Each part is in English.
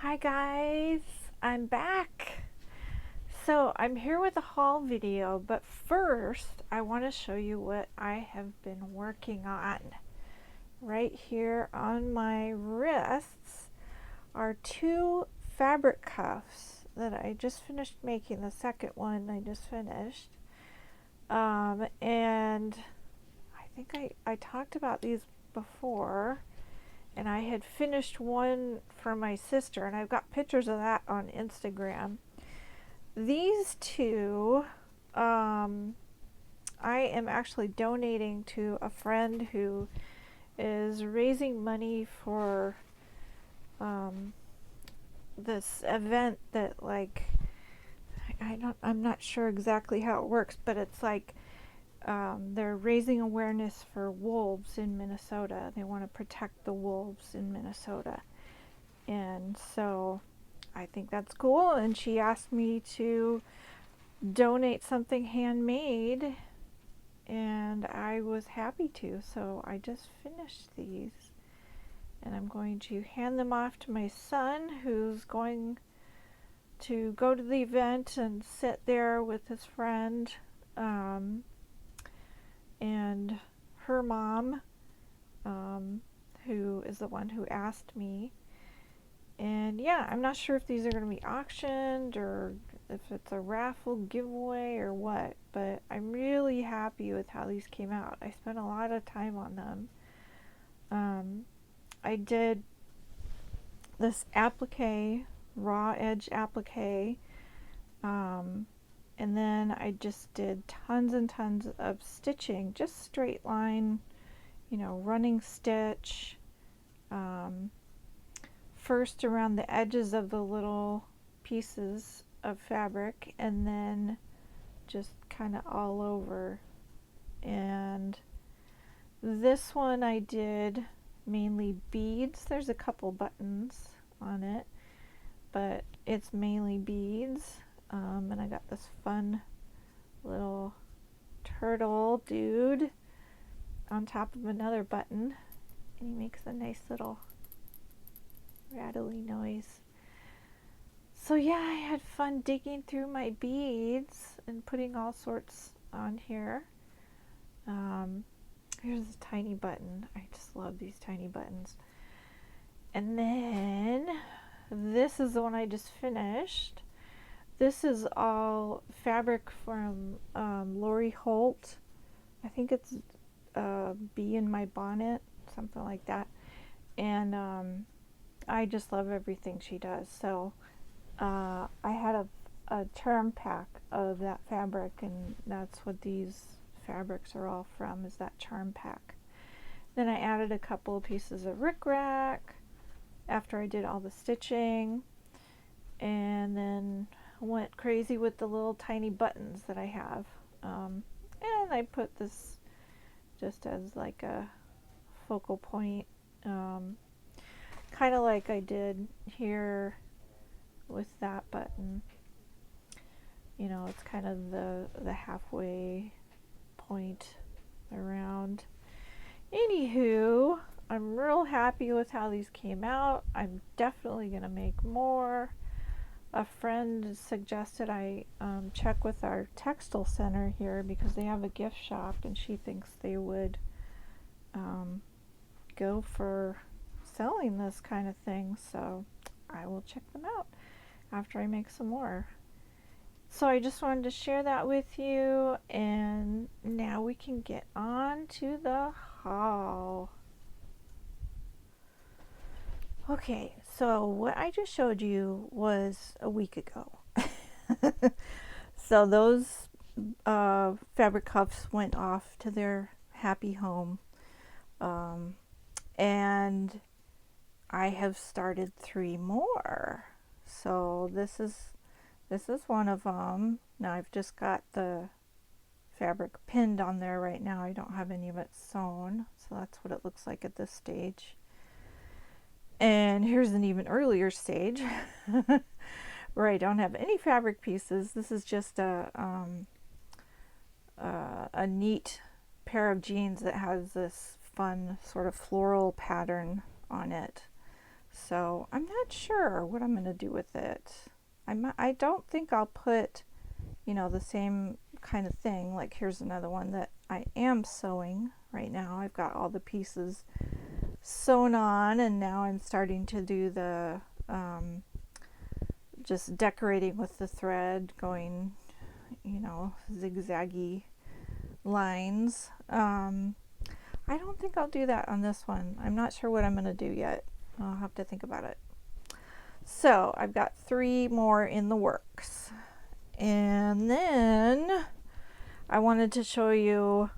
Hi guys, I'm back. So I'm here with a haul video, but first I want to show you what I have been working on. Right here on my wrists are two fabric cuffs that I just finished making. The second one I just finished. And I think I talked about these before. And I had finished one for my sister, and I've got pictures of that on Instagram. These two, I am actually donating to a friend who is raising money for this event that I'm not sure exactly how it works, but it's like they're raising awareness for wolves in Minnesota. They want to protect the wolves in Minnesota. And so I think that's cool. And she asked me to donate something handmade, and I was happy to. So I just finished these, and I'm going to hand them off to my son, who's going to go to the event and sit there with his friend. And her mom, who is the one who asked me. And yeah, I'm not sure if these are going to be auctioned or if it's a raffle giveaway or what, but I'm really happy with how these came out. I spent a lot of time on them. I did this applique, raw edge applique, and then I just did tons and tons of stitching, just straight line, running stitch, first around the edges of the little pieces of fabric, and then just kind of all over. And this one I did mainly beads. There's a couple buttons on it, but it's mainly beads. And I got this fun little turtle dude on top of another button, and he makes a nice little rattly noise. So yeah, I had fun digging through my beads and putting all sorts on here. Here's this tiny button. I just love these tiny buttons. And then this is the one I just finished. This is all fabric from Lori Holt. I think it's Bee in My Bonnet, something like that. And I just love everything she does. So I had a charm pack of that fabric, and that's what these fabrics are all from, is that charm pack. Then I added a couple of pieces of rickrack after I did all the stitching, and then went crazy with the little tiny buttons that I have. And I put this just as like a focal point, kind of like I did here with that button. It's kind of the halfway point around. Anywho, I'm real happy with how these came out. I'm definitely going to make more. A friend suggested I check with our textile center here because they have a gift shop, and she thinks they would go for selling this kind of thing. So I will check them out after I make some more. So I just wanted to share that with you, and now we can get on to the haul. Okay, so what I just showed you was a week ago. So those fabric cuffs went off to their happy home, and I have started 3 more. So this is one of them. Now I've just got the fabric pinned on there right now. I don't have any of it sewn, so that's what it looks like at this stage. And here's an even earlier stage where I don't have any fabric pieces. This is just a neat pair of jeans that has this fun sort of floral pattern on it. So I'm not sure what I'm going to do with it. I don't think I'll put, the same kind of thing. Like here's another one that I am sewing right now. I've got all the pieces sewn on, and now I'm starting to do the just decorating with the thread, going, zigzaggy lines. I don't think I'll do that on this one. I'm not sure what I'm going to do yet. I'll have to think about it. So I've got 3 more in the works. And then I wanted to show you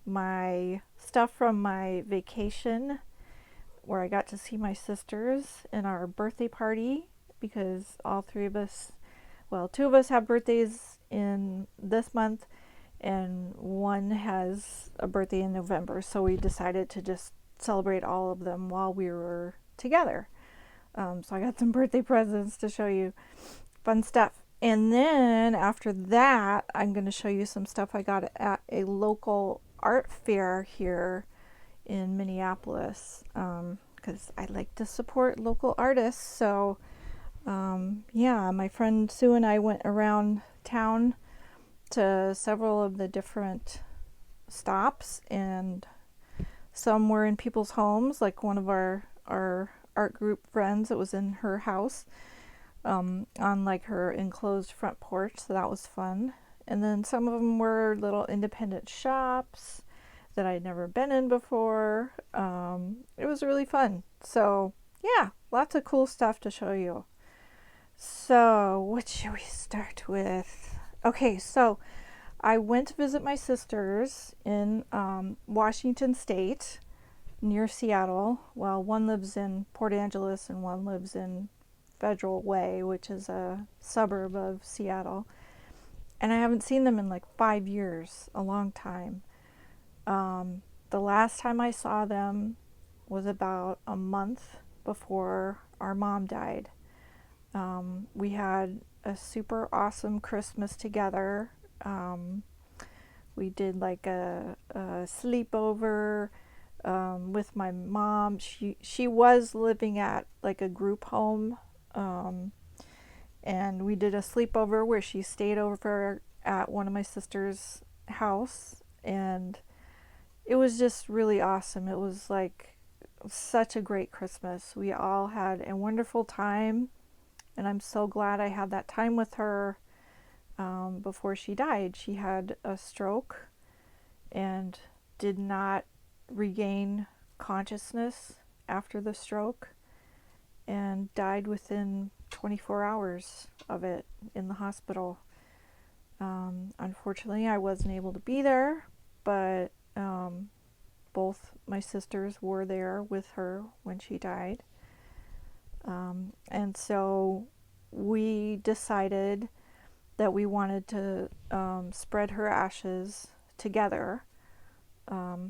my stuff from my vacation where I got to see my sisters in our birthday party, because all 3 of us, well, 2 of us have birthdays in this month and one has a birthday in November. So we decided to just celebrate all of them while we were together. So I got some birthday presents to show you. Fun stuff. And then after that, I'm going to show you some stuff I got at a local art fair here in Minneapolis, because I like to support local artists. So yeah, my friend Sue and I went around town to several of the different stops, and some were in people's homes, like one of our art group friends. It was in her house, on like her enclosed front porch, so that was fun. And then some of them were little independent shops that I'd never been in before. It was really fun. So yeah, lots of cool stuff to show you. So what should we start with? Okay, so I went to visit my sisters in Washington State, near Seattle. Well, one lives in Port Angeles and one lives in Federal Way, which is a suburb of Seattle. And I haven't seen them in like 5 years, a long time. The last time I saw them was about a month before our mom died. We had a super awesome Christmas together. We did like a sleepover with my mom. She was living at like a group home, and we did a sleepover where she stayed over at one of my sister's house, and it was just really awesome. It was like such a great Christmas. We all had a wonderful time, and I'm so glad I had that time with her before she died. She had a stroke and did not regain consciousness after the stroke, and died within 24 hours of it in the hospital. Unfortunately, I wasn't able to be there, but both my sisters were there with her when she died. And so we decided that we wanted to spread her ashes together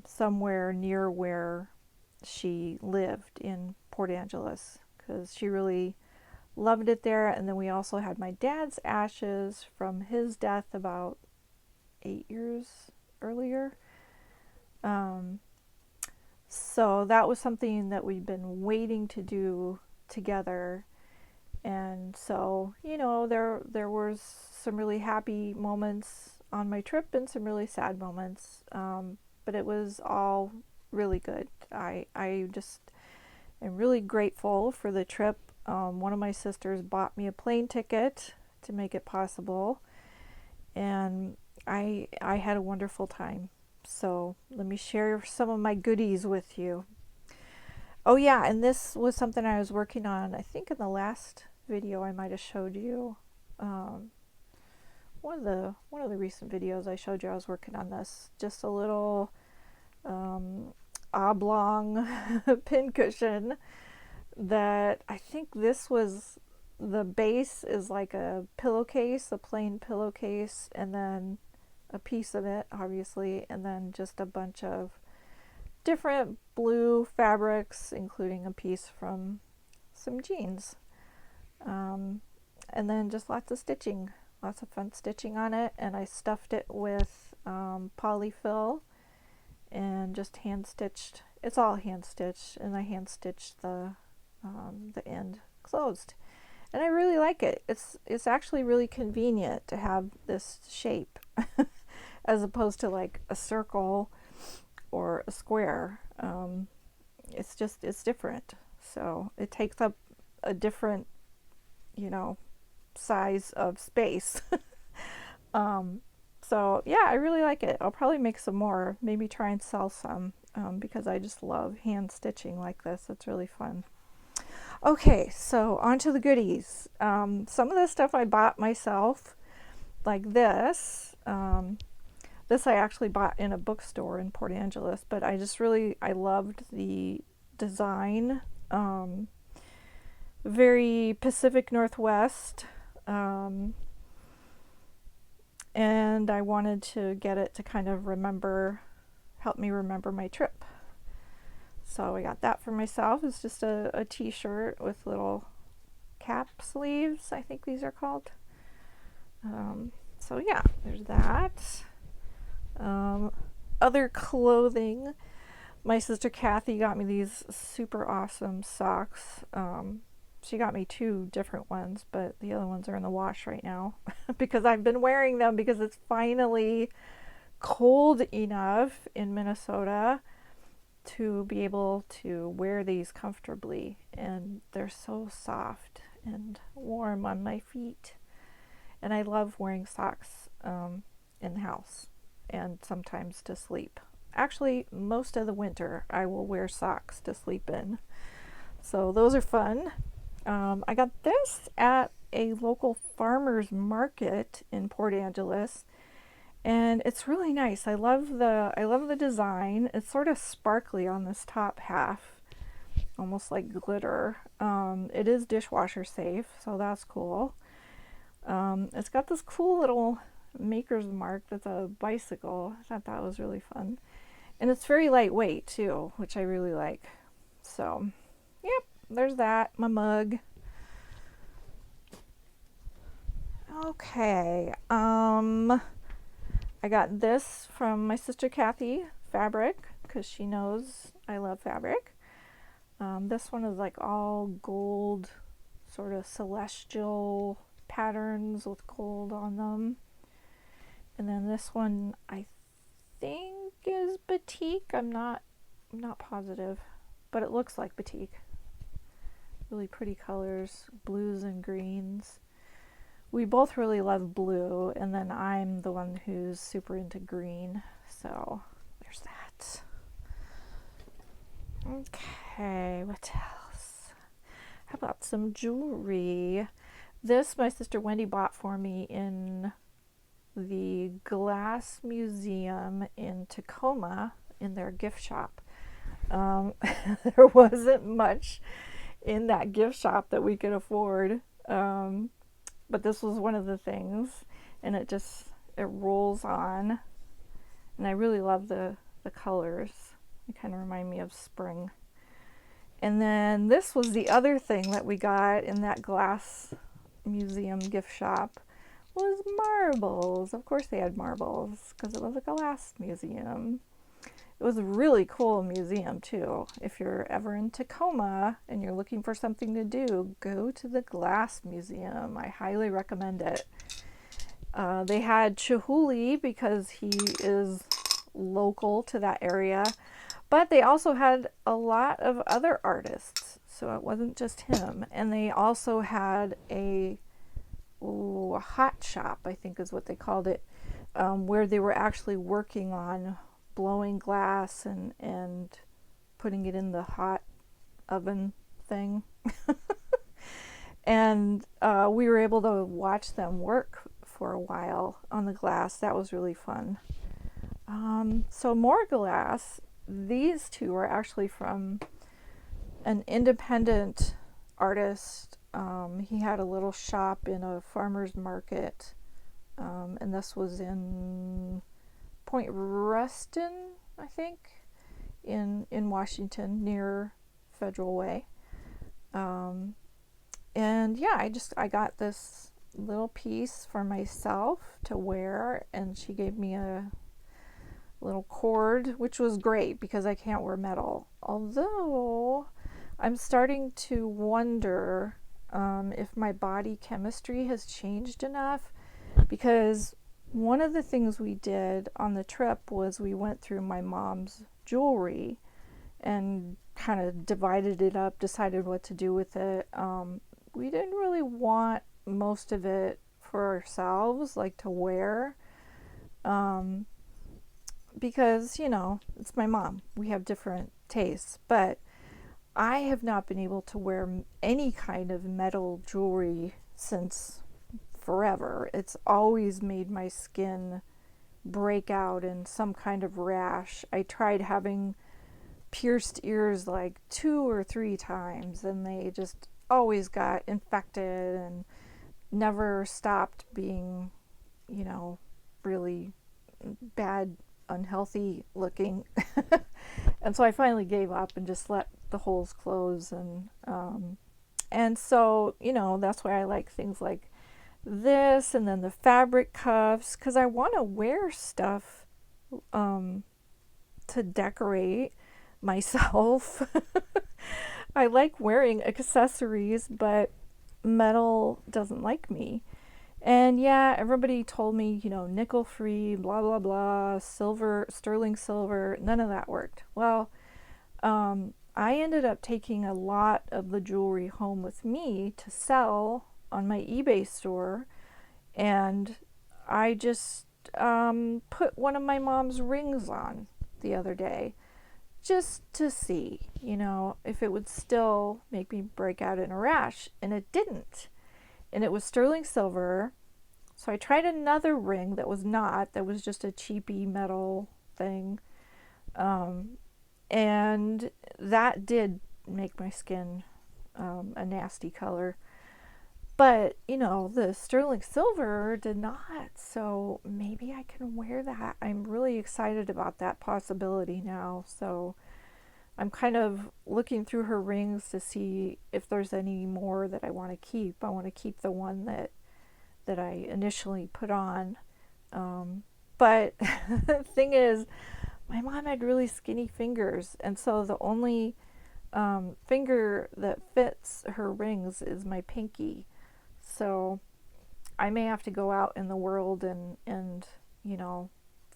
somewhere near where she lived in Port Angeles, because she really loved it there. And then we also had my dad's ashes from his death about 8 years earlier. So that was something that we'd been waiting to do together. And so, there was some really happy moments on my trip and some really sad moments. But it was all really good. I just am really grateful for the trip. One of my sisters bought me a plane ticket to make it possible, and I had a wonderful time. So let me share some of my goodies with you. Oh yeah, and this was something I was working on, I think in the last video I might have showed you. One of the recent videos I showed you, I was working on this. Just a little oblong pincushion that I think this was, the base is like a pillowcase, a plain pillowcase, and then a piece of it, obviously, and then just a bunch of different blue fabrics, including a piece from some jeans. And then just lots of stitching, lots of fun stitching on it. And I stuffed it with polyfill and just hand stitched. It's all hand stitched, and I hand stitched the the end closed. And I really like it. It's actually really convenient to have this shape as opposed to like a circle or a square. It's different. So it takes up a different, size of space. So yeah, I really like it. I'll probably make some more, maybe try and sell some, because I just love hand stitching like this. It's really fun. Okay, so on to the goodies. Some of the stuff I bought myself, like this. This I actually bought in a bookstore in Port Angeles, but I loved the design. Very Pacific Northwest. And I wanted to get it to kind of help me remember my trip. So I got that for myself. It's just a t-shirt with little cap sleeves, I think these are called. So yeah, there's that. Other clothing. My sister Kathy got me these super awesome socks. She got me 2 different ones, but the other ones are in the wash right now because I've been wearing them because it's finally cold enough in Minnesota to be able to wear these comfortably, and they're so soft and warm on my feet. And I love wearing socks in the house and sometimes to sleep. Actually, most of the winter I will wear socks to sleep in. So those are fun. I got this at a local farmer's market in Port Angeles, and it's really nice. I love the design. It's sort of sparkly on this top half, almost like glitter. It is dishwasher safe, so that's cool. It's got this cool little maker's mark that's a bicycle. I thought that was really fun. And it's very lightweight too, which I really like. So, yep, there's that. My mug. Okay. I got this from my sister Kathy, fabric, because she knows I love fabric. This one is like all gold, sort of celestial patterns with gold on them. And then this one I think is batik. I'm not positive, but it looks like batik. Really pretty colors, blues and greens. We both really love blue, and then I'm the one who's super into green, so there's that. Okay, what else? How about some jewelry? This my sister Wendy bought for me in the Glass Museum in Tacoma in their gift shop. There wasn't much in that gift shop that we could afford, but this was one of the things, and it rolls on, and I really love the colors. They kind of remind me of spring. And then this was the other thing that we got in that Glass Museum gift shop, was marbles. Of course they had marbles because it was a glass museum. It was a really cool museum too. If you're ever in Tacoma and you're looking for something to do, go to the Glass Museum. I highly recommend it. They had Chihuly because he is local to that area, but they also had a lot of other artists, so it wasn't just him. And they also had a hot shop, I think is what they called it, where they were actually working on blowing glass and putting it in the hot oven thing. And we were able to watch them work for a while on the glass. That was really fun. So more glass. These two are actually from an independent artist. He had a little shop in a farmer's market, and this was in Point Ruston, I think, in Washington, near Federal Way. And yeah, I got this little piece for myself to wear, and she gave me a little cord, which was great because I can't wear metal. Although I'm starting to wonder if my body chemistry has changed enough, because one of the things we did on the trip was we went through my mom's jewelry and kind of divided it up, decided what to do with it. We didn't really want most of it for ourselves, like to wear, um, because, it's my mom. We have different tastes, but I have not been able to wear any kind of metal jewelry since forever. It's always made my skin break out in some kind of rash. I tried having pierced ears like 2 or 3 times, and they just always got infected and never stopped being, really bad, unhealthy looking. And so I finally gave up and just let the holes close. And so, that's why I like things like this, and then the fabric cuffs, because I want to wear stuff to decorate myself. I like wearing accessories, but metal doesn't like me. And yeah, everybody told me, nickel free, blah, blah, blah, silver, sterling silver, none of that worked. Well, I ended up taking a lot of the jewelry home with me to sell on my eBay store, and I just put one of my mom's rings on the other day just to see, if it would still make me break out in a rash, and it didn't. And it was sterling silver. So I tried another ring that was just a cheapy metal thing. And that did make my skin a nasty color. But, the sterling silver did not. So maybe I can wear that. I'm really excited about that possibility now. So I'm kind of looking through her rings to see if there's any more that I want to keep. I want to keep the one that I initially put on. But the thing is, my mom had really skinny fingers, and so the only finger that fits her rings is my pinky. So I may have to go out in the world and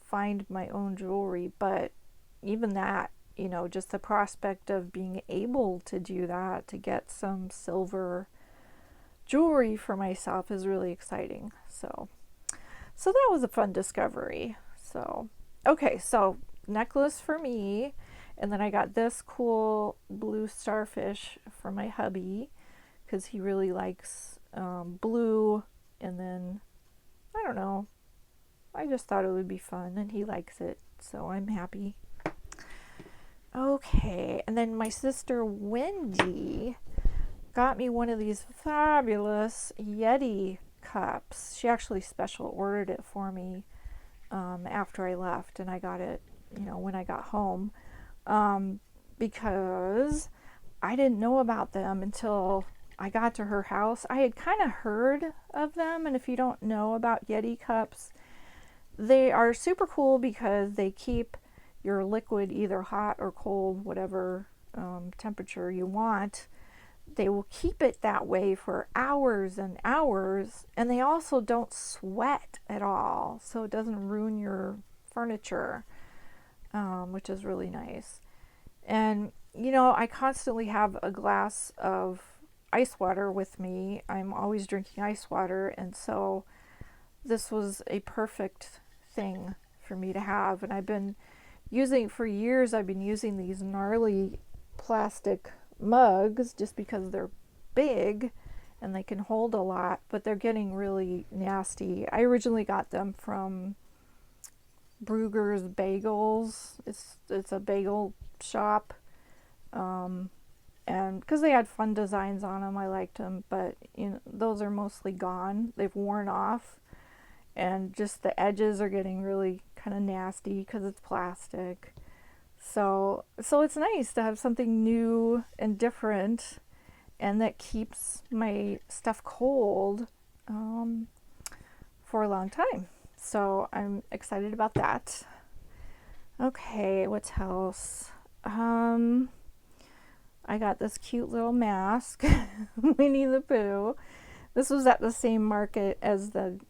find my own jewelry. But even that, just the prospect of being able to do that, to get some silver jewelry for myself, is really exciting. So that was a fun discovery. So, okay, so necklace for me, and then I got this cool blue starfish for my hubby because he really likes blue. And then, I don't know, I just thought it would be fun, and he likes it, so I'm happy. Okay, and then my sister Wendy got me one of these fabulous Yeti cups. She actually special ordered it for me after I left, and I got it, when I got home, because I didn't know about them until I got to her house. I had kind of heard of them, and if you don't know about Yeti cups, they are super cool because they keep your liquid either hot or cold, whatever temperature you want. They will keep it that way for hours and hours, and they also don't sweat at all, so it doesn't ruin your furniture, which is really nice. And I constantly have a glass of ice water with me. I'm always drinking ice water, and so this was a perfect thing for me to have. And for years I've been using these gnarly plastic mugs just because they're big and they can hold a lot, but they're getting really nasty. I originally got them from Bruegger's Bagels. It's a bagel shop, and because they had fun designs on them, I liked them. But those are mostly gone. They've worn off, and just the edges are getting really kind of nasty because it's plastic. So it's nice to have something new and different, and that keeps my stuff cold for a long time. So I'm excited about that. Okay, what else? I got this cute little mask, Winnie the Pooh. This was at the same market as the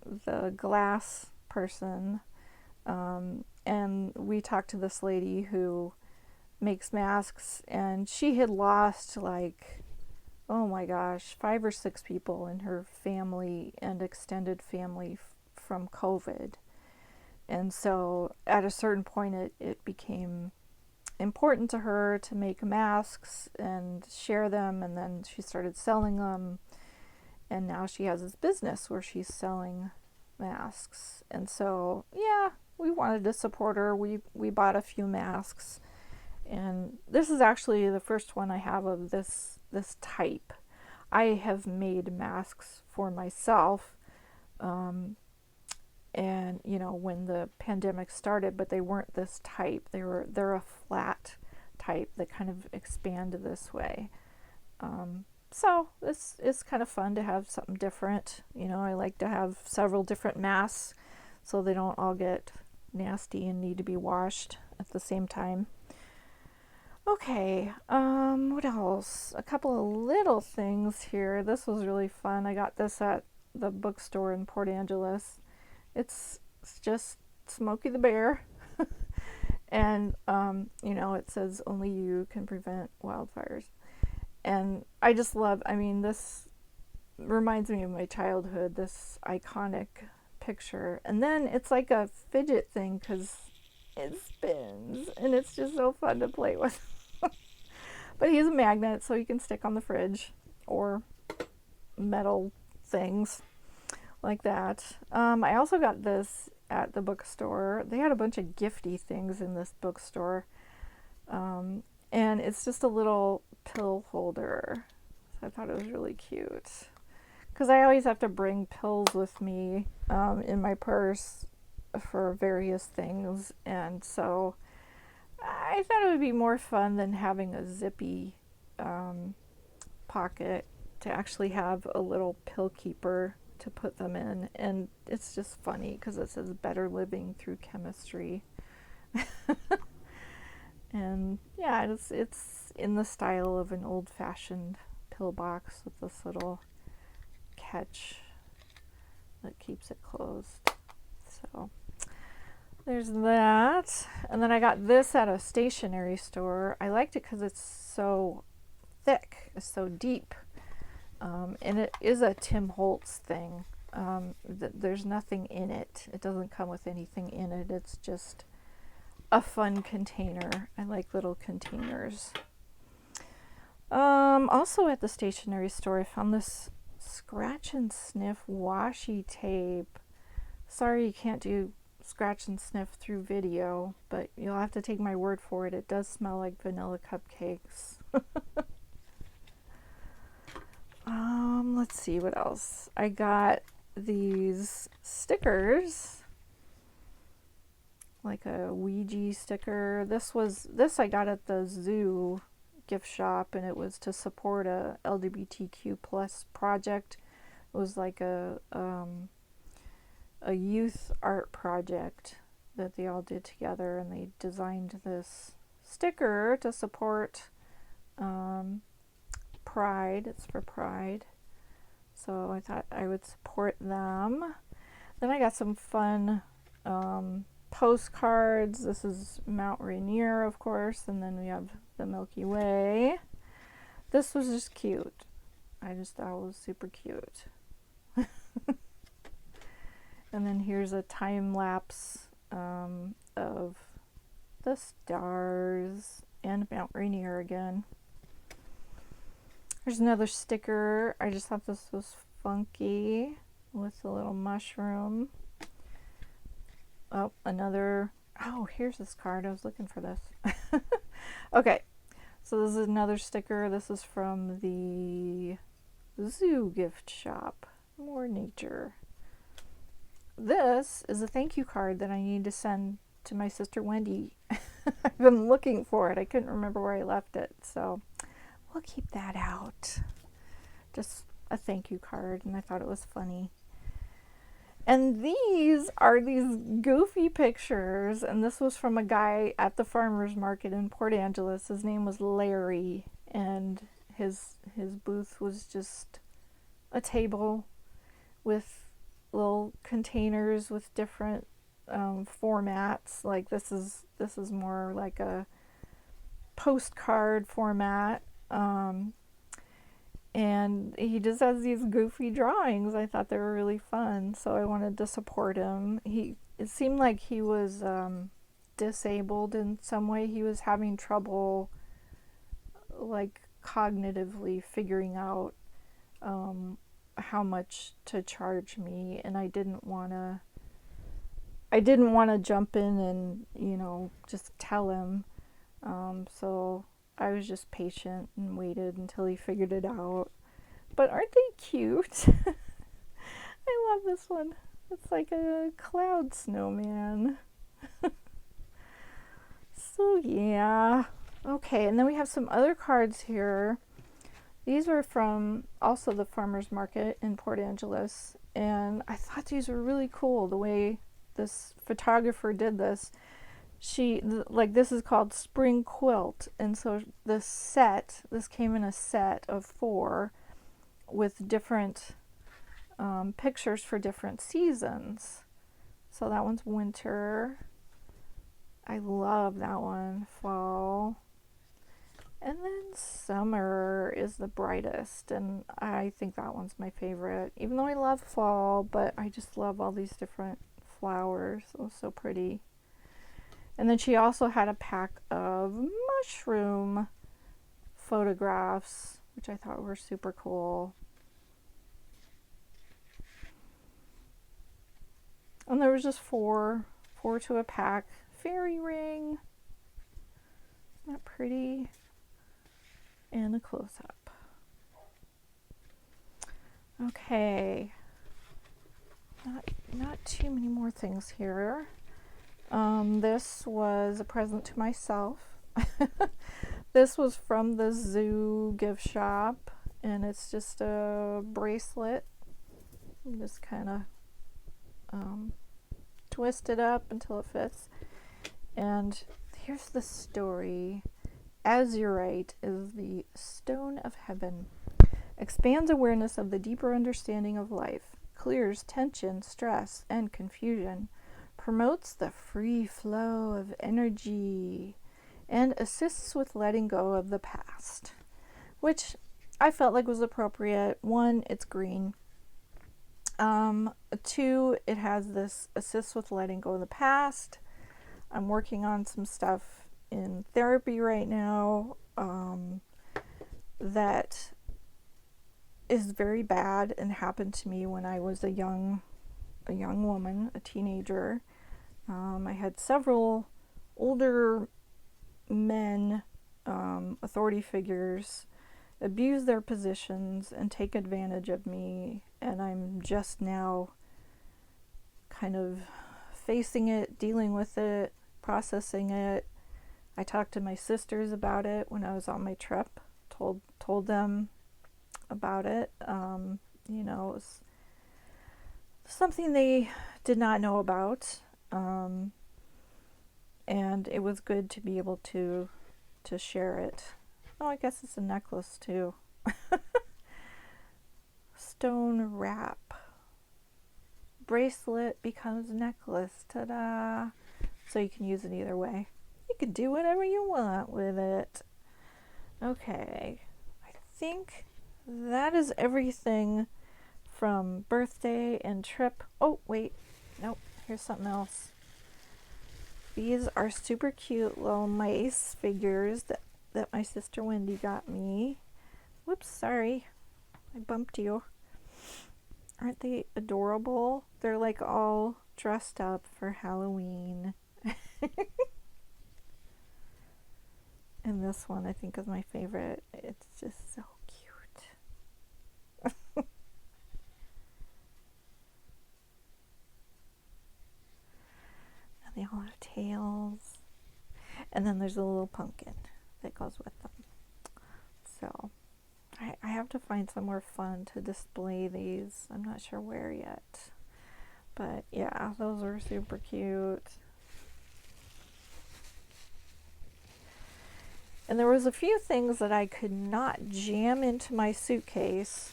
glass person. And we talked to this lady who makes masks, and she had lost, like, oh my gosh, 5 or 6 people in her family and extended family from COVID. And so at a certain point, it became important to her to make masks and share them, and then she started selling them, and now she has this business where she's selling masks. And so, yeah, we wanted to support her. We bought a few masks, and this is actually the first one I have of this type. I have made masks for myself, and when the pandemic started, but they weren't this type. They're a flat type that kind of expand this way. So it's kind of fun to have something different. I like to have several different masks so they don't all get nasty and need to be washed at the same time. Okay, what else? A couple of little things here. This was really fun. I got this at the bookstore in Port Angeles. It's just Smokey the Bear. And, it says only you can prevent wildfires. And I just love, this reminds me of my childhood, this iconic picture. And then it's like a fidget thing because it spins, and it's just so fun to play with. But he's a magnet, so you can stick on the fridge or metal things like that. I also got this at the bookstore. They had a bunch of gifty things in this bookstore. And it's just a little pill holder. So I thought it was really cute. Because I always have to bring pills with me in my purse for various things. And so I thought it would be more fun than having a zippy pocket to actually have a little pill keeper to put them in. And it's just funny because it says better living through chemistry. And yeah, it's in the style of an old-fashioned pill box with this little catch that keeps it closed. So there's that. And then I got this at a stationery store. I liked it because it's so thick, it's so deep. And it is a Tim Holtz thing. There's nothing in it. It doesn't come with anything in it. It's just a fun container. I like little containers. Also at the stationery store, I found this scratch and sniff washi tape. Sorry you can't do scratch and sniff through video, but you'll have to take my word for it. It does smell like vanilla cupcakes. Let's see what else. I got these stickers, like a Ouija sticker. This I got at the zoo gift shop, and it was to support a LGBTQ plus project. It was like a youth art project that they all did together, and they designed this sticker to support Pride. It's for Pride. So I thought I would support them. Then I got some fun postcards. This is Mount Rainier, of course, and then we have the Milky Way. This was just cute. I just thought it was super cute. And then here's a time lapse of the stars and Mount Rainier again. There's another sticker. I just thought this was funky with a little mushroom. Oh, another. Oh, here's this card. I was looking for this. Okay, so this is another sticker. This is from the zoo gift shop. More nature. This is a thank you card that I need to send to my sister Wendy. I've been looking for it. I couldn't remember where I left it, so we'll keep that out. Just a thank you card, and I thought it was funny. And these are these goofy pictures, and this was from a guy at the farmer's market in Port Angeles. His name was Larry, and his booth was just a table with little containers with different formats. Like this is more like a postcard format, and he just has these goofy drawings. I thought they were really fun, so I wanted to support him. It seemed like he was disabled in some way. He was having trouble, like cognitively figuring out how much to charge me, and I didn't want to jump in and, you know, just tell him. So I was just patient and waited until he figured it out. But aren't they cute? I love this one. It's like a cloud snowman. So yeah. Okay, and then we have some other cards here. These were from also the farmers market in Port Angeles, and I thought these were really cool the way this photographer did this. This is called Spring Quilt, and so this came in a set of 4 with different pictures for different seasons. So that one's winter. I love that one. Fall. And then summer is the brightest, and I think that one's my favorite. Even though I love fall, but I just love all these different flowers. It was so pretty. And then she also had a pack of mushroom photographs, which I thought were super cool. And there was just four to a pack. Fairy ring. Isn't that pretty? And a close-up. Okay. Not too many more things here. This was a present to myself. This was from the zoo gift shop, and it's just a bracelet. You just kind of twist it up until it fits. And here's the story. Azurite is the stone of heaven. Expands awareness of the deeper understanding of life. Clears tension, stress, and confusion. Promotes the free flow of energy. And assists with letting go of the past. Which I felt like was appropriate. 1, it's green. 2, it has this assists with letting go of the past. I'm working on some stuff in therapy right now that is very bad and happened to me when I was a young woman, a teenager. I had several older men, authority figures, abuse their positions and take advantage of me, and I'm just now kind of facing it, dealing with it, processing it. I talked to my sisters about it when I was on my trip, told them about it. It was something they did not know about, and it was good to be able to share it. Oh, I guess it's a necklace too. Stone wrap. Bracelet becomes necklace. Ta-da! So you can use it either way. You can do whatever you want with it. Okay. I think that is everything from birthday and trip. Oh, wait. Nope. Here's something else. These are super cute little mice figures that my sister Wendy got me. Whoops, sorry. I bumped you. Aren't they adorable? They're like all dressed up for Halloween. And this one I think is my favorite. It's just so cute. And they all have tails. And then there's a little pumpkin that goes with them. So I have to find somewhere fun to display these. I'm not sure where yet. But yeah, those are super cute. And there was a few things that I could not jam into my suitcase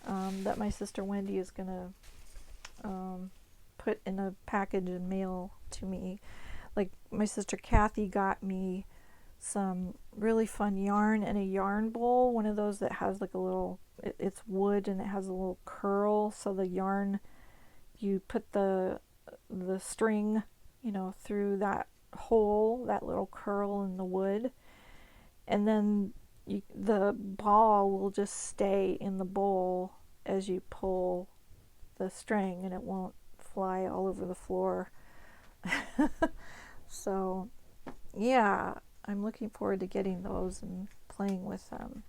that my sister Wendy is going to put in a package and mail to me. Like my sister Kathy got me some really fun yarn and a yarn bowl, one of those that has like a little, it's wood and it has a little curl, so the yarn, you put the string, through that hole, that little curl in the wood, and then the ball will just stay in the bowl as you pull the string, and it won't fly all over the floor. So yeah, I'm looking forward to getting those and playing with them.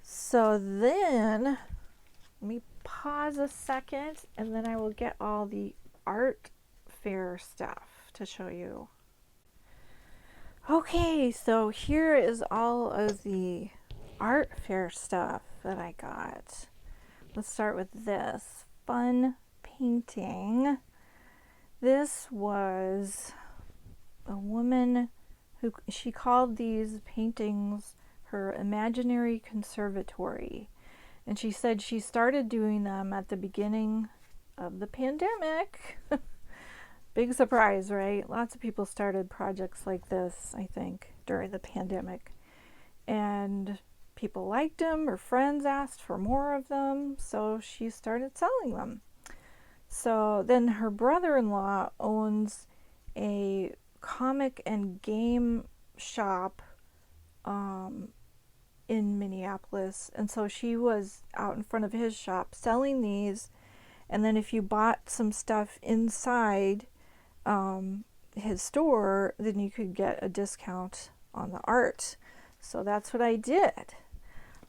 So then, let me pause a second, and then I will get all the art fair stuff to show you. Okay, so here is all of the art fair stuff that I got. Let's start with this fun painting. This was a woman who, she called these paintings her imaginary conservatory. And she said she started doing them at the beginning of the pandemic. Big surprise, right? Lots of people started projects like this, I think, during the pandemic. And people liked them, her friends asked for more of them, so she started selling them. So then her brother-in-law owns a comic and game shop in Minneapolis, and so she was out in front of his shop selling these, and then if you bought some stuff inside his store, then you could get a discount on the art. So that's what I did.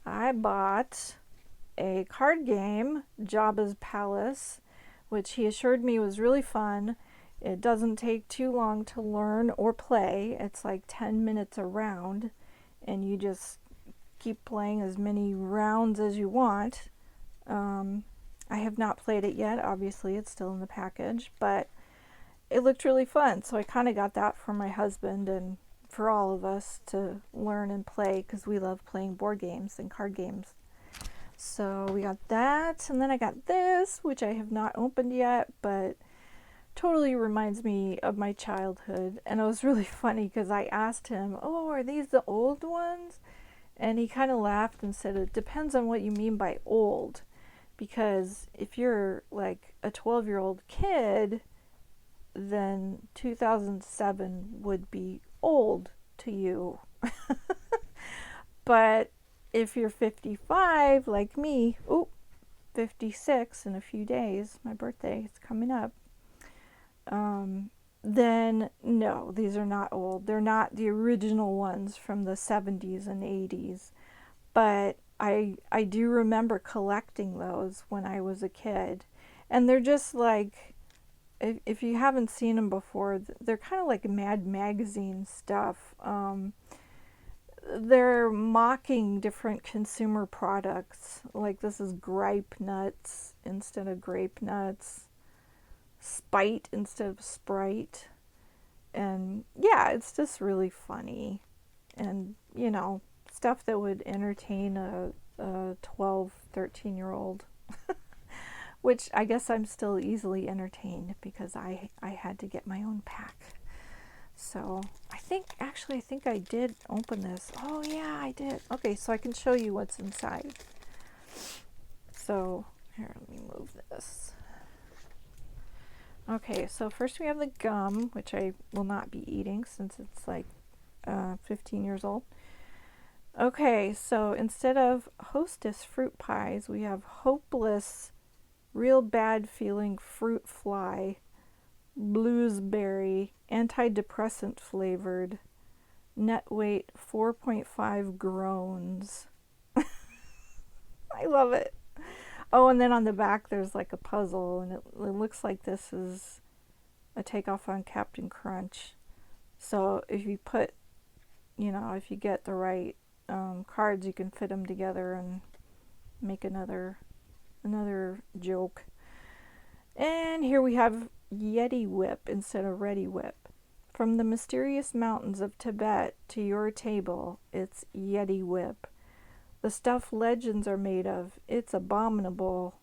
I bought a card game, Jabba's Palace, which he assured me was really fun. It doesn't take too long to learn or play. It's like 10 minutes a round, and you just keep playing as many rounds as you want. I have not played it yet. Obviously, it's still in the package, but it looked really fun. So I kind of got that for my husband and for all of us to learn and play, because we love playing board games and card games. So we got that, and then I got this, which I have not opened yet, but totally reminds me of my childhood. And it was really funny because I asked him, "Oh, are these the old ones?" And he kind of laughed and said, "It depends on what you mean by old. Because if you're like a 12-year-old kid, then 2007 would be old to you. But if you're 55, like me, 56 in a few days, my birthday is coming up, then no, these are not old. They're not the original ones from the 70s and 80s. But I do remember collecting those when I was a kid. And they're just like, if you haven't seen them before, they're kind of like Mad Magazine stuff. They're mocking different consumer products. Like this is Gripe Nuts instead of Grape Nuts, Spite instead of Sprite. And yeah, it's just really funny. And, stuff that would entertain a 12, 13-year-old. Which I guess I'm still easily entertained because I had to get my own pack. So I think I did open this. Oh yeah, I did. Okay, so I can show you what's inside. So here, let me move this. Okay, so first we have the gum, which I will not be eating since it's like 15 years old. Okay, so instead of Hostess fruit pies, we have Hopeless Real Bad Feeling Fruit Fly, Bluesberry, antidepressant flavored, net weight 4.5 groans. I love it. Oh, and then on the back there's like a puzzle, and it looks like this is a takeoff on Captain Crunch. So if you put, if you get the right cards, you can fit them together and make another joke. And here we have Yeti Whip instead of Ready Whip From the mysterious mountains of Tibet to your table, it's Yeti whip. The stuff legends are made of, it's abominable.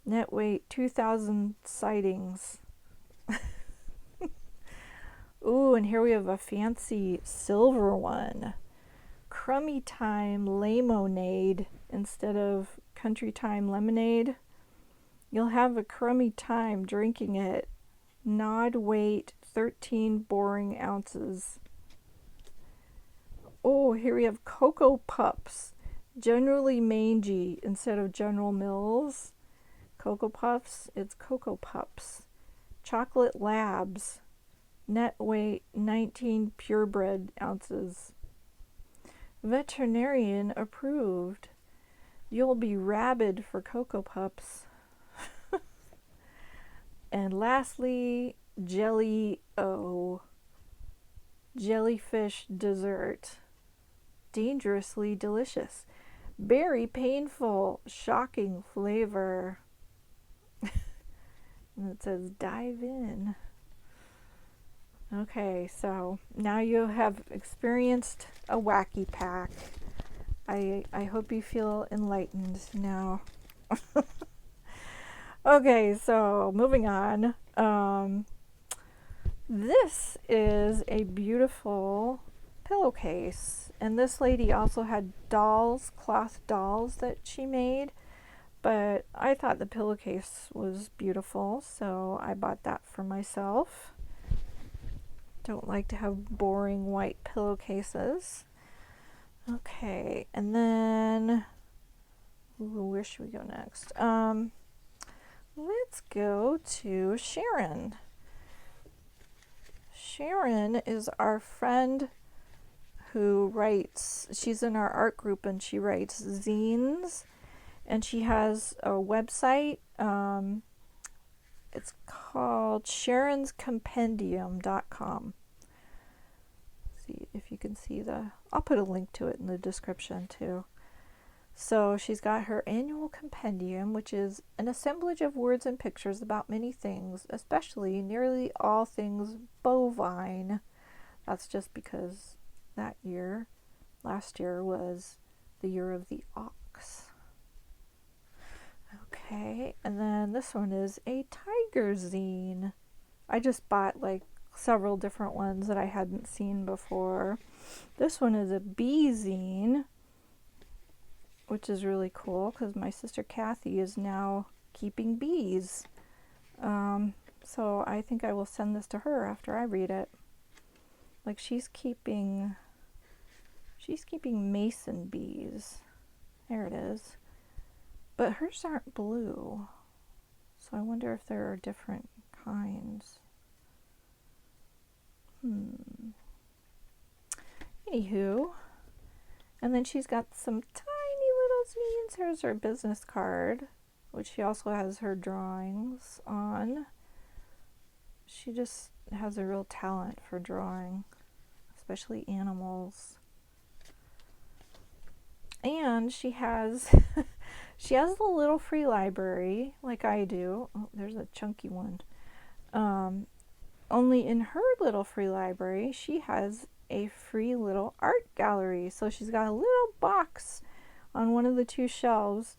Net weight 2,000 sightings. Ooh, and here we have a fancy silver one. Crummy Time Lemonade instead of Country Time Lemonade. You'll have a crummy time drinking it. Nod weight 13 boring ounces. Oh, here we have Cocoa Puffs. Generally mangy instead of General Mills. Cocoa Puffs, it's Cocoa Puffs. Chocolate Labs. Net weight 19 purebred ounces. Veterinarian approved. You'll be rabid for Cocoa Puffs. And lastly, Jelly-O. Jellyfish dessert. Dangerously delicious. Very painful, shocking flavor. And it says dive in. Okay, so now you have experienced a wacky pack. I hope you feel enlightened now. Okay, so moving on. This is a beautiful pillowcase, and this lady also had dolls, cloth dolls that she made, but I thought the pillowcase was beautiful, so I bought that for myself. Don't like to have boring white pillowcases. Okay, and then where should we go next? Let's go to Sharon. Sharon is our friend who writes, she's in our art group and she writes zines, and she has a website. It's called sharonscompendium.com. See if you can see I'll put a link to it in the description too. So she's got her annual compendium, which is an assemblage of words and pictures about many things, especially nearly all things bovine. That's just because last year was the year of the ox. Okay, and then this one is a tiger zine. I just bought like several different ones that I hadn't seen before. This one is a bee zine, which is really cool because my sister Kathy is now keeping bees. So I think I will send this to her after I read it. Like she's keeping mason bees. There it is. But hers aren't blue. So I wonder if there are different kinds. Anywho. And then she's got some tiny little zines. Here's her business card, which she also has her drawings on. She just has a real talent for drawing, especially animals. And she has she has a little free library like I do. Oh, there's a chunky one. Only in her little free library, she has a free little art gallery. So she's got a little box on one of the two shelves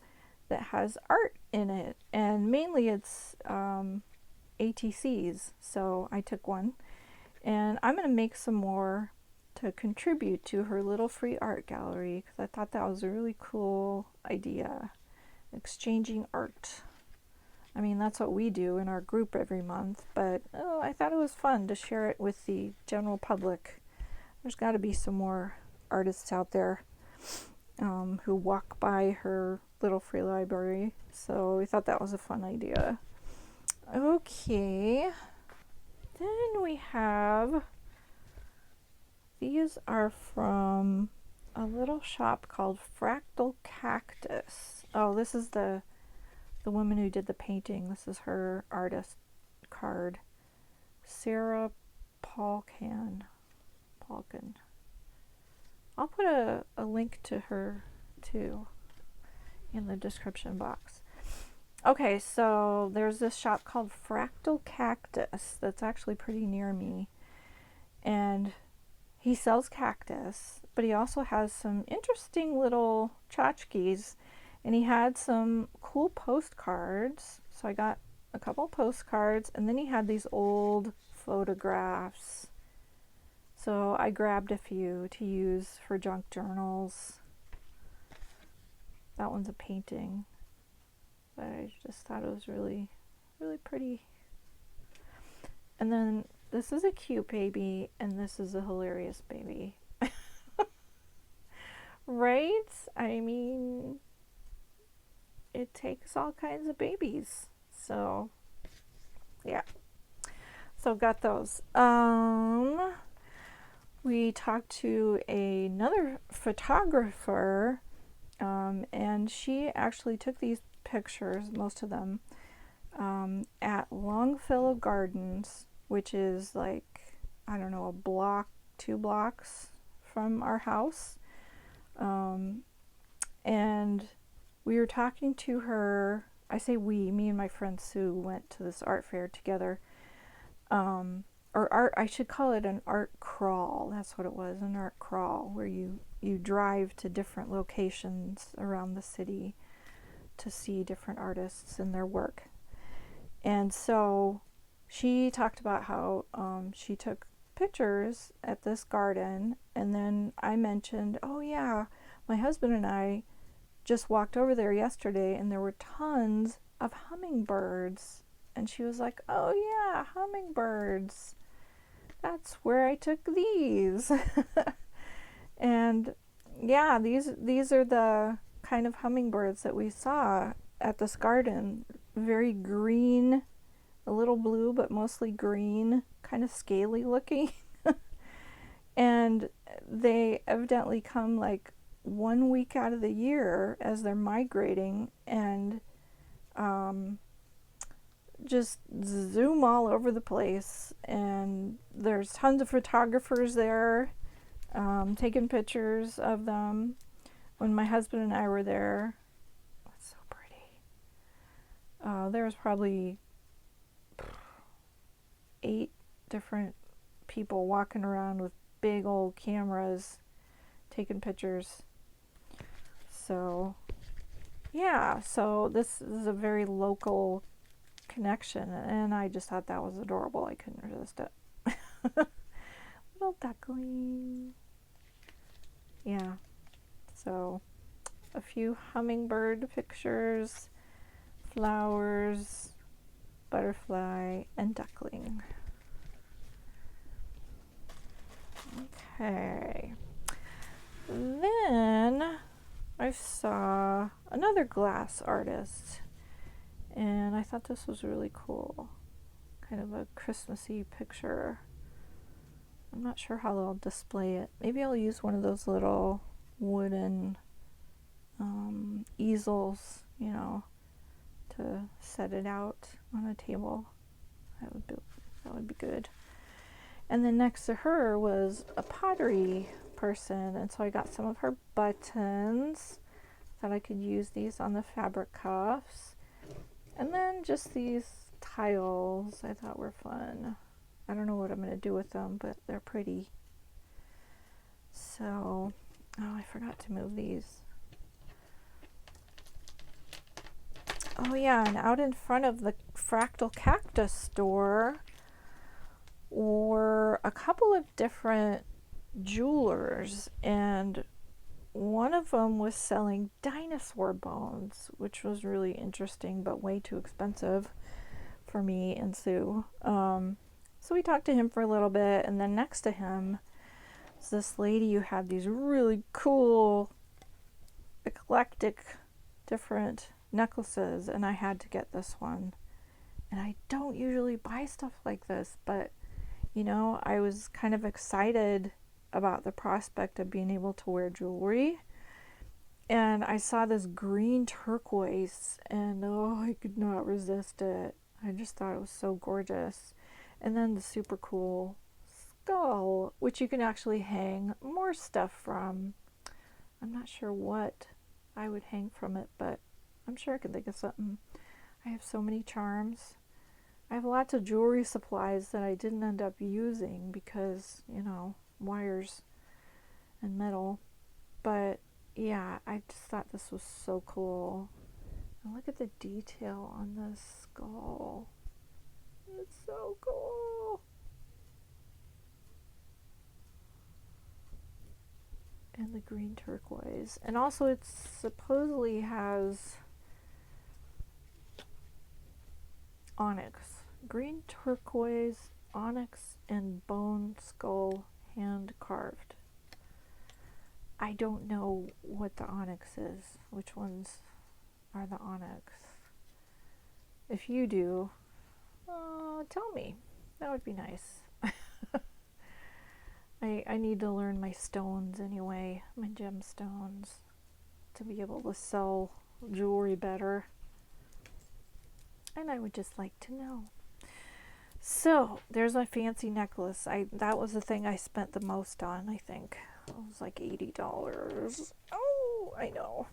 that has art in it, and mainly it's ATCs. So I took one, and I'm going to make some more to contribute to her little free art gallery because I thought that was a really cool idea, exchanging art. I mean, that's what we do in our group every month, but I thought it was fun to share it with the general public. There's got to be some more artists out there who walk by her little free library, so we thought that was a fun idea. Okay, then we have, these are from a little shop called Fractal Cactus. Oh, this is the woman who did the painting. This is her artist card. Sarah Palkin. I'll put a link to her too in the description box. Okay, so there's this shop called Fractal Cactus that's actually pretty near me. And he sells cactus, but he also has some interesting little tchotchkes, and he had some cool postcards. So I got a couple postcards, and then he had these old photographs. So I grabbed a few to use for junk journals. That one's a painting, but I just thought it was really, really pretty. And then this is a cute baby, and this is a hilarious baby. Right? I mean, it takes all kinds of babies. So, yeah. So got those. We talked to another photographer, and she actually took these pictures, most of them, at Longfellow Gardens, which is like, I don't know, a block, 2 blocks from our house. And we were talking to her. I say we, me and my friend Sue went to this art fair together. Or art, I should call it an art crawl. That's what it was, an art crawl, where you drive to different locations around the city to see different artists and their work. And so she talked about how she took pictures at this garden, and then I mentioned, oh yeah, my husband and I just walked over there yesterday, and there were tons of hummingbirds. And she was like, oh yeah, hummingbirds. That's where I took these. And yeah, these are the kind of hummingbirds that we saw at this garden. Very green, a little blue, but mostly green, kind of scaly looking. And they evidently come like 1 week out of the year as they're migrating, and just zoom all over the place. And there's tons of photographers there taking pictures of them. When my husband and I were there, it's so pretty. There was probably 8 different people walking around with big old cameras taking pictures. So yeah, so this is a very local connection, and I just thought that was adorable. I couldn't resist it. Little duckling. Yeah, so a few hummingbird pictures, flowers, butterfly, and duckling. Okay, then I saw another glass artist, and I thought this was really cool. Kind of a Christmassy picture. I'm not sure how I'll display it. Maybe I'll use one of those little wooden easels, to set it out on a table. That would be good. And then next to her was a pottery person, and so I got some of her buttons. Thought I could use these on the fabric cuffs. And then just these tiles I thought were fun. I don't know what I'm going to do with them, but they're pretty. So, oh, I forgot to move these. Oh yeah, and out in front of the Fractal Cactus store were a couple of different jewelers, and one of them was selling dinosaur bones, which was really interesting, but way too expensive for me and Sue. So we talked to him for a little bit, and then next to him was this lady who had these really cool, eclectic, different necklaces, and I had to get this one. And I don't usually buy stuff like this, but I was kind of excited about the prospect of being able to wear jewelry. And I saw this green turquoise, and oh, I could not resist it. I just thought it was so gorgeous. And then the super cool skull, which you can actually hang more stuff from. I'm not sure what I would hang from it, but I'm sure I could think of something. I have so many charms. I have lots of jewelry supplies that I didn't end up using because, you know, wires and metal. But yeah, I just thought this was so cool. And look at the detail on this skull. It's so cool. And the green turquoise. And also it supposedly has onyx. Green turquoise, onyx, and bone skull hand carved. I don't know what the onyx is. Which ones are the onyx? If you do, tell me. That would be nice. I need to learn my stones anyway, my gemstones, to be able to sell jewelry better. And I would just like to know. So, there's my fancy necklace. That was the thing I spent the most on, I think. It was like $80. Oh, I know.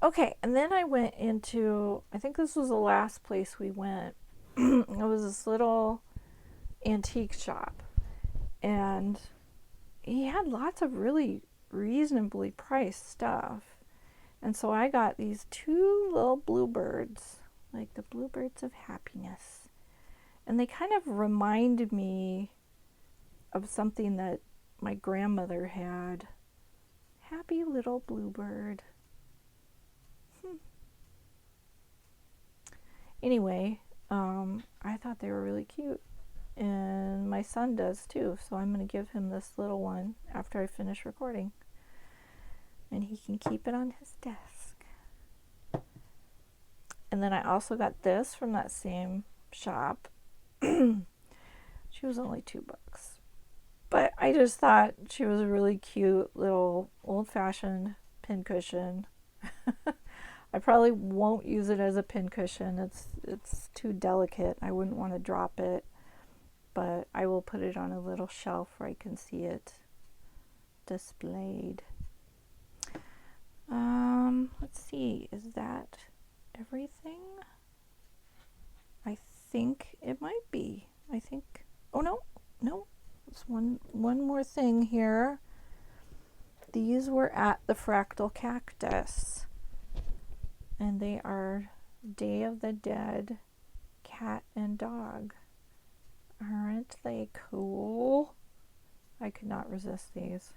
Okay, and then I went into, I think this was the last place we went. It was this little antique shop. And he had lots of really reasonably priced stuff. And so I got these two little bluebirds, like the bluebirds of happiness. And they kind of reminded me of something that my grandmother had. Happy little bluebird. Anyway, I thought they were really cute. And my son does too, so I'm going to give him this little one after I finish recording. And he can keep it on his desk. And then I also got this from that same shop. She was only $2. But I just thought she was a really cute little old-fashioned pincushion. I probably won't use it as a pincushion. It's too delicate. I wouldn't want to drop it. But I will put it on a little shelf where I can see it displayed. Let's see, is that everything? I think it might be. Oh no, there's one more thing here. These were at the Fractal Cactus. And they are Day of the Dead cat and dog. Aren't they cool? I could not resist these.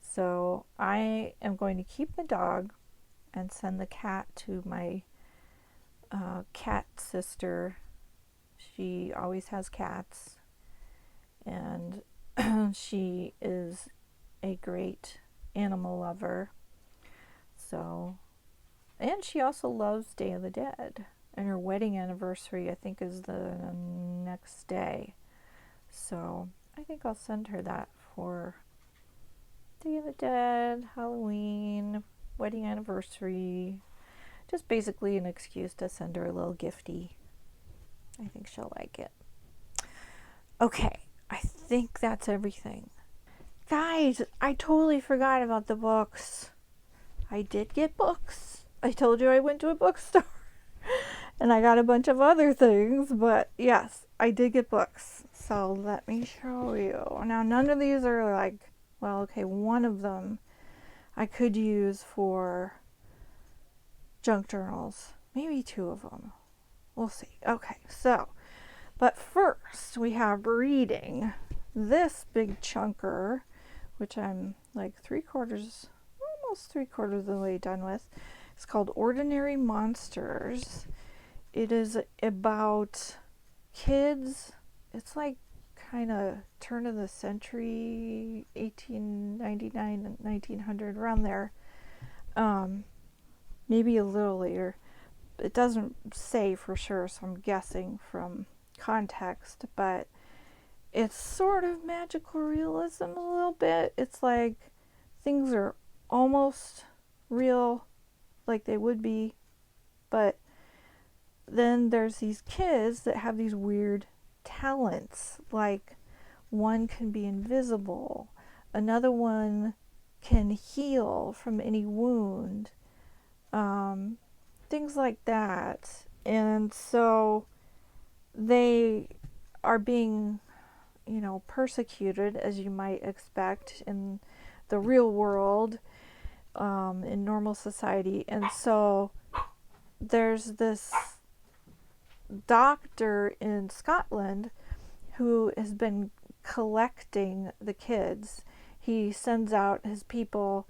So I am going to keep the dog and send the cat to my cat sister. She always has cats. And she is a great animal lover. So, and she also loves Day of the Dead. And her wedding anniversary, I think, is the next day. So I think I'll send her that for Day of the Dead, Halloween, wedding anniversary. Just basically an excuse to send her a little gifty. I think she'll like it. Okay, I think that's everything. Guys, I totally forgot about the books. I did get books. I told you I went to a bookstore. And I got a bunch of other things, but yes, I did get books. So let me show you. Now, none of these are like, well, okay, one of them I could use for junk journals. Maybe two of them. We'll see. Okay, so, but first we have reading. This big chunker, which I'm like almost three quarters of the way done with. It's called Ordinary Monsters. It is about kids. It's like kind of turn of the century, 1899 and 1900, around there. Maybe a little later. It doesn't say for sure, so I'm guessing from context, but it's sort of magical realism a little bit. It's like things are almost real, like they would be, but then there's these kids that have these weird talents, like one can be invisible, another one can heal from any wound, things like that. And so they are being, persecuted, as you might expect in the real world, in normal society. And so there's this doctor in Scotland who has been collecting the kids. He sends out his people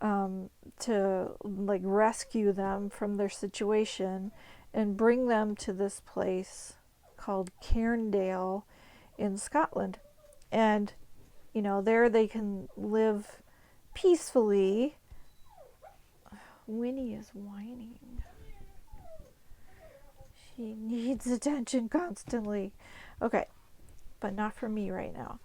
to like rescue them from their situation and bring them to this place called Cairndale in Scotland. And, there they can live peacefully. Winnie is whining. She needs attention constantly. Okay, but not from me right now.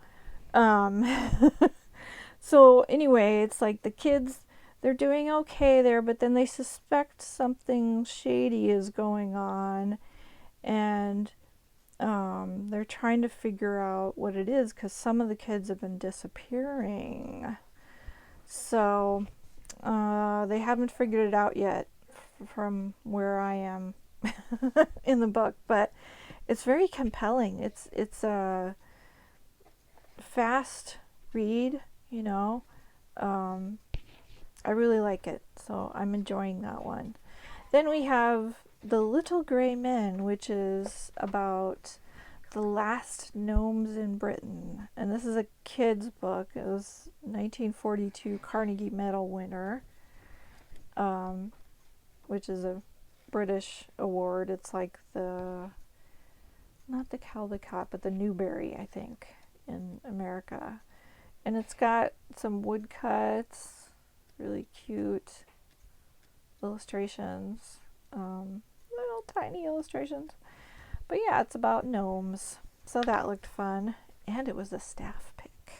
So anyway, it's like the kids, they're doing okay there, but then they suspect something shady is going on, and they're trying to figure out what it is because some of the kids have been disappearing. So they haven't figured it out yet from where I am in the book, but it's very compelling. It's a fast read, I really like it, so I'm enjoying that one. Then we have The Little Grey Men, which is about the last gnomes in Britain. And this is a kid's book. It was 1942 Carnegie Medal winner, which is a British award. It's like not the Caldecott, but the Newbery, I think, in America. And it's got some woodcuts, really cute illustrations, little tiny illustrations. But yeah, it's about gnomes. So that looked fun. And it was a staff pick.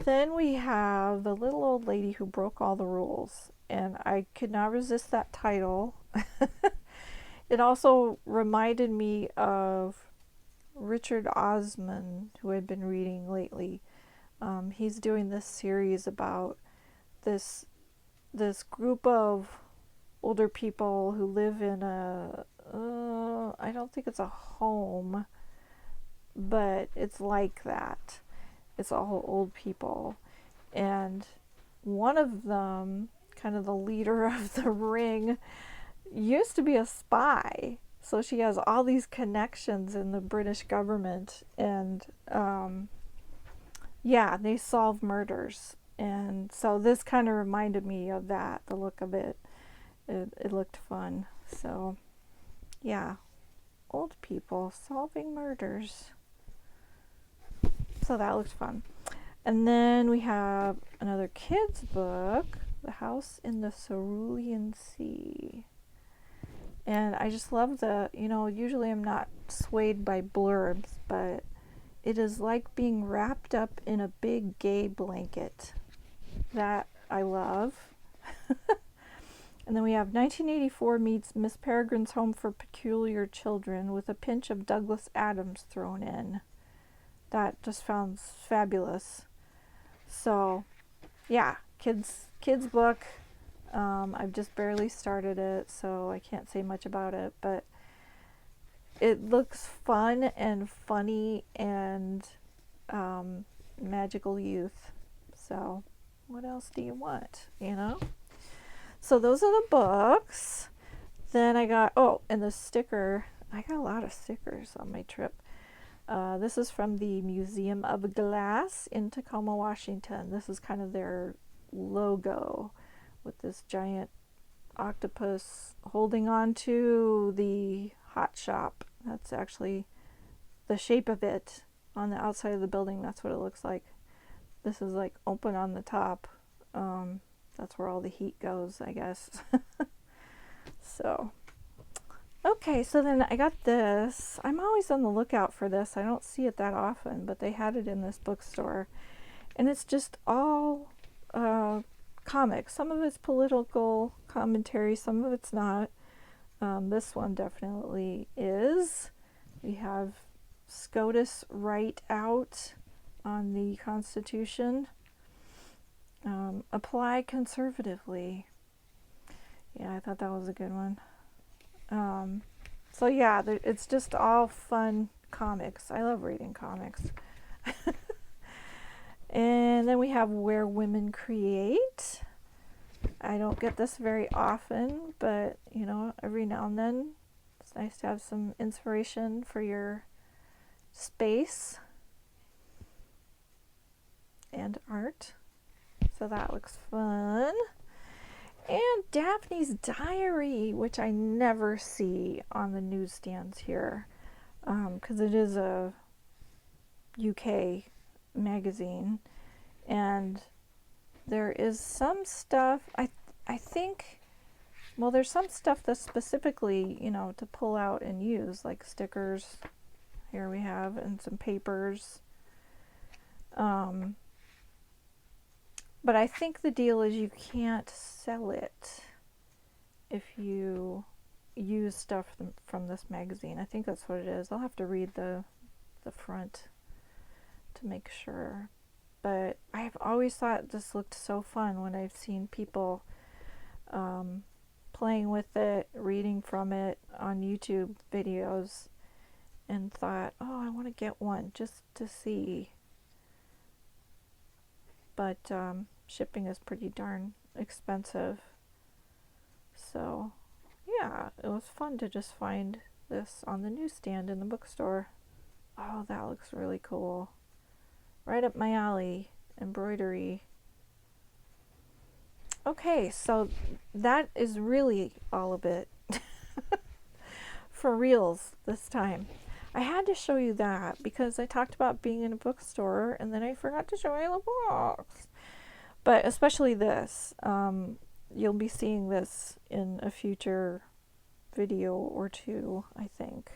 Then we have The Little Old Lady Who Broke All the Rules. And I could not resist that title. It also reminded me of Richard Osman, who I've been reading lately. He's doing this series about this group of older people who live in I don't think it's a home, but it's like that. It's all old people. And one of them, kind of the leader of the ring, used to be a spy. So she has all these connections in the British government. And they solve murders. And so this kind of reminded me of that, the look of it. It looked fun. So, yeah. Old people solving murders. So that looked fun. And then we have another kid's book, The House in the Cerulean Sea. And I just love usually I'm not swayed by blurbs, but it is like being wrapped up in a big gay blanket. That I love. And then we have 1984 meets Miss Peregrine's Home for Peculiar Children with a pinch of Douglas Adams thrown in. That just sounds fabulous. So, yeah, kids book. I've just barely started it, so I can't say much about it, but it looks fun and funny and magical youth. So, what else do you want, So those are the books. Then I got, and the sticker. I got a lot of stickers on my trip. This is from the Museum of Glass in Tacoma, Washington. This is kind of their logo with this giant octopus holding on to the hot shop. That's actually the shape of it on the outside of the building. That's what it looks like. This is like open on the top. That's where all the heat goes, I guess. So, okay, so then I got this. I'm always on the lookout for this. I don't see it that often, but they had it in this bookstore. And it's just all comics. Some of it's political commentary, some of it's not. This one definitely is. We have SCOTUS Right Out on the Constitution. Apply conservatively. Yeah, I thought that was a good one. So yeah, it's just all fun comics. I love reading comics. And then we have Where Women Create. I don't get this very often, but you know, every now and then it's nice to have some inspiration for your space and art. So that looks fun. And Daphne's Diary, which I never see on the newsstands here, because it is a UK magazine, and there is some stuff. I think. Well, there's some stuff that's specifically, you know, to pull out and use, like stickers. Here we have, and some papers. But I think the deal is you can't sell it if you use stuff from this magazine. I think that's what it is. I'll have to read the front to make sure. But I've always thought this looked so fun when I've seen people playing with it, reading from it on YouTube videos, and thought, oh, I want to get one just to see. But shipping is pretty darn expensive. So, yeah, it was fun to just find this on the newsstand in the bookstore. Oh, that looks really cool. Right up my alley, embroidery. Okay, so that is really all of it for reals this time. I had to show you that because I talked about being in a bookstore and then I forgot to show you the books. But especially this. You'll be seeing this in a future video or two, I think.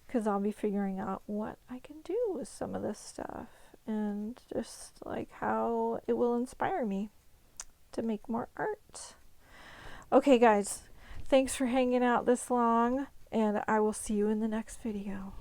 Because I'll be figuring out what I can do with some of this stuff. And just like how it will inspire me to make more art. Okay, guys. Thanks for hanging out this long. And I will see you in the next video.